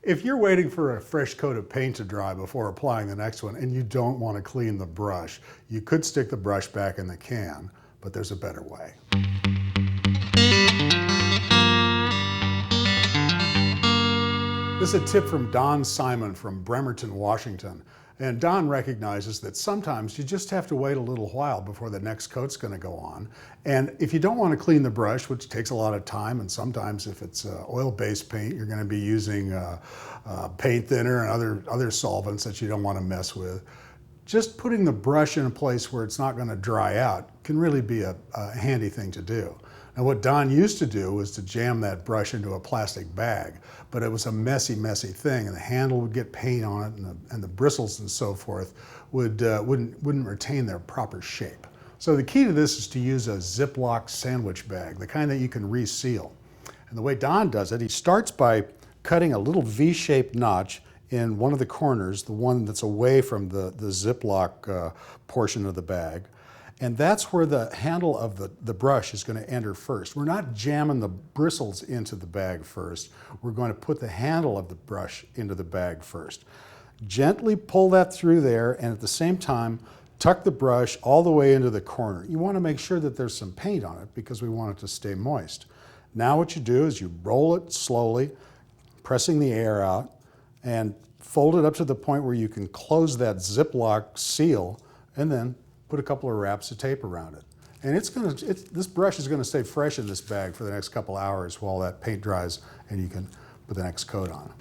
If you're waiting for a fresh coat of paint to dry before applying the next one and you don't want to clean the brush, you could stick the brush back in the can, but there's a better way. This is a tip from Don Simon from Bremerton, Washington. And Don recognizes that sometimes you just have to wait a little while before the next coat's going to go on. And if you don't want to clean the brush, which takes a lot of time, and sometimes if it's oil-based paint, you're going to be using paint thinner and other solvents that you don't want to mess with, just putting the brush in a place where it's not going to dry out can really be a handy thing to do. Now what Don used to do was to jam that brush into a plastic bag, but it was a messy, messy thing, and the handle would get paint on it, and the bristles and so forth wouldn't retain their proper shape. So the key to this is to use a Ziploc sandwich bag, the kind that you can reseal. And the way Don does it, he starts by cutting a little V-shaped notch in one of the corners, the one that's away from the Ziploc portion of the bag. And that's where the handle of the brush is going to enter first. We're not jamming the bristles into the bag first. We're going to put the handle of the brush into the bag first. Gently pull that through there, and at the same time, tuck the brush all the way into the corner. You want to make sure that there's some paint on it because we want it to stay moist. Now what you do is you roll it slowly, pressing the air out, and fold it up to the point where you can close that Ziploc seal, and then put a couple of wraps of tape around it. And this brush is going to stay fresh in this bag for the next couple hours while that paint dries and you can put the next coat on.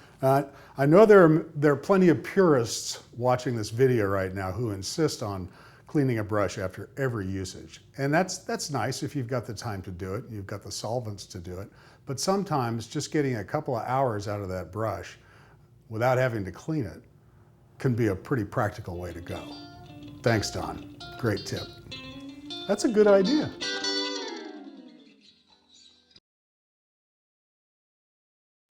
I know there are plenty of purists watching this video right now who insist on cleaning a brush after every usage. And that's nice if you've got the time to do it, you've got the solvents to do it. But sometimes just getting a couple of hours out of that brush without having to clean it can be a pretty practical way to go. Thanks, Don. Great tip. That's a good idea.